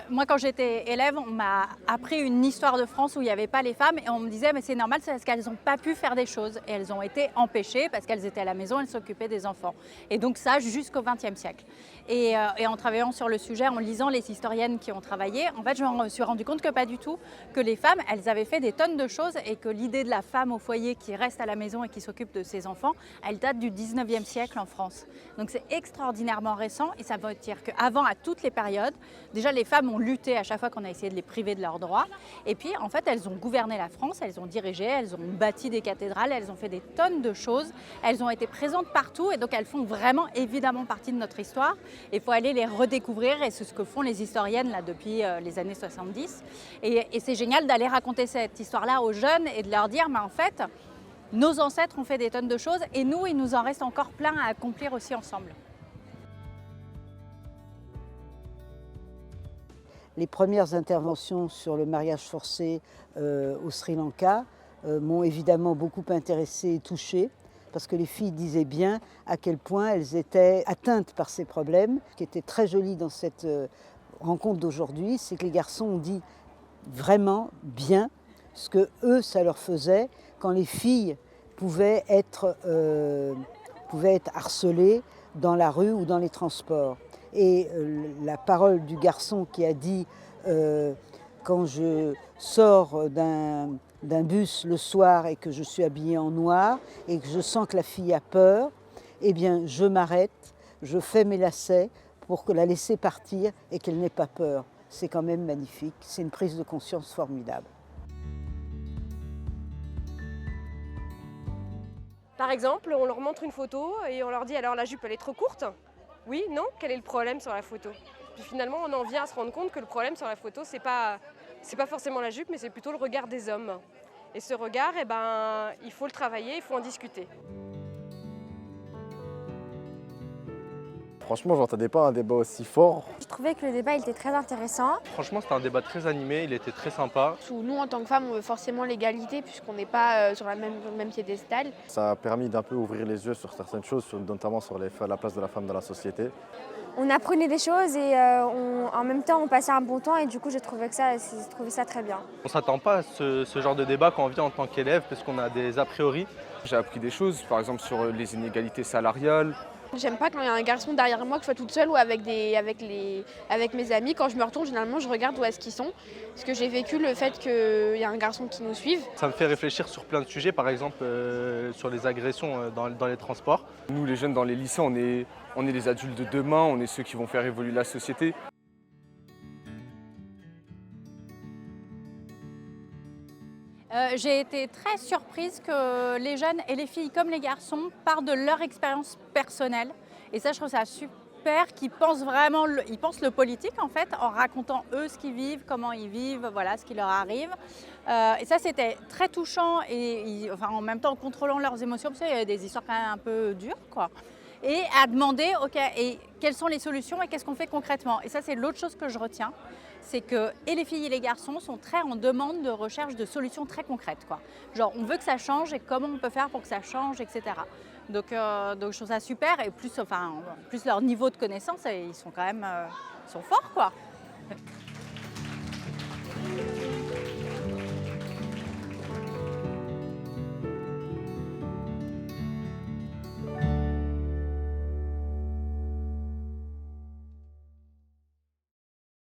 Moi, quand j'étais élève, on m'a appris une histoire de France où il n'y avait pas les femmes et on me disait mais c'est normal, c'est parce qu'elles n'ont pas pu faire des choses et elles ont été empêchées parce qu'elles étaient à la maison, elles s'occupaient des enfants. Et donc ça jusqu'au XXe siècle. Et en travaillant sur le sujet, en lisant les historiennes qui ont travaillé, en fait, je me suis rendu compte que pas du tout, que les femmes, elles avaient fait des tonnes de choses et que l'idée de la femme au foyer qui reste à la maison et qui s'occupe de ses enfants, elle date du XIXe siècle en France. Donc c'est extraordinairement récent et ça veut dire qu'avant, à toutes les périodes, déjà les femmes ont lutté à chaque fois qu'on a essayé de les priver de leurs droits. Et puis, en fait, elles ont gouverné la France, elles ont dirigé, elles ont bâti des cathédrales, elles ont fait des tonnes de choses. Elles ont été présentes partout et donc elles font vraiment évidemment partie de notre histoire. Il faut aller les redécouvrir et c'est ce que font les historiennes là, depuis les années 70. Et c'est génial d'aller raconter cette histoire-là aux jeunes et de leur dire, mais en fait, nos ancêtres ont fait des tonnes de choses et nous, il nous en reste encore plein à accomplir aussi ensemble. Les premières interventions sur le mariage forcé au Sri Lanka m'ont évidemment beaucoup intéressée et touchée, parce que les filles disaient bien à quel point elles étaient atteintes par ces problèmes. Ce qui était très joli dans cette rencontre d'aujourd'hui, c'est que les garçons ont dit vraiment bien ce que eux, ça leur faisait quand les filles pouvaient être harcelées dans la rue ou dans les transports. Et la parole du garçon qui a dit quand je sors d'un bus le soir et que je suis habillée en noir et que je sens que la fille a peur, eh bien je m'arrête, je fais mes lacets pour la laisser partir et qu'elle n'ait pas peur. C'est quand même magnifique, c'est une prise de conscience formidable. Par exemple, on leur montre une photo et on leur dit alors la jupe elle est trop courte? Oui, non? Quel est le problème sur la photo? Puis finalement on en vient à se rendre compte que le problème sur la photo c'est pas forcément la jupe mais c'est plutôt le regard des hommes. Et ce regard, il faut le travailler, il faut en discuter. Franchement, j'entendais pas un débat aussi fort. Je trouvais que le débat il était très intéressant. Franchement, c'était un débat très animé, il était très sympa. Nous, en tant que femmes, on veut forcément l'égalité puisqu'on n'est pas sur le même piédestal. Ça a permis d'un peu ouvrir les yeux sur certaines choses, notamment sur la place de la femme dans la société. On apprenait des choses et en même temps on passait un bon temps et du coup j'ai trouvé ça très bien. On ne s'attend pas à ce genre de débat quand on vient en tant qu'élève parce qu'on a des a priori. J'ai appris des choses, par exemple sur les inégalités salariales. J'aime pas quand il y a un garçon derrière moi, que je sois toute seule ou avec mes amis. Quand je me retourne, généralement, je regarde où est-ce qu'ils sont. Parce que j'ai vécu le fait qu'il y a un garçon qui nous suive. Ça me fait réfléchir sur plein de sujets, par exemple sur les agressions dans les transports. Nous, les jeunes dans les lycées, on est les adultes de demain, on est ceux qui vont faire évoluer la société. J'ai été très surprise que les jeunes et les filles comme les garçons parlent de leur expérience personnelle. Et ça, je trouve ça super qu'ils pensent vraiment, ils pensent le politique en fait, en racontant eux ce qu'ils vivent, comment ils vivent, voilà, ce qui leur arrive. Et ça, c'était très touchant et en même temps en contrôlant leurs émotions, parce qu'il y avait des histoires quand même un peu dures, quoi. Et à demander, ok, et quelles sont les solutions et qu'est-ce qu'on fait concrètement? Et ça, c'est l'autre chose que je retiens, c'est que et les filles et les garçons sont très en demande de recherche de solutions très concrètes, quoi. Genre, on veut que ça change et comment on peut faire pour que ça change, etc. Donc je trouve ça super et plus leur niveau de connaissance, ils sont quand même ils sont forts, quoi.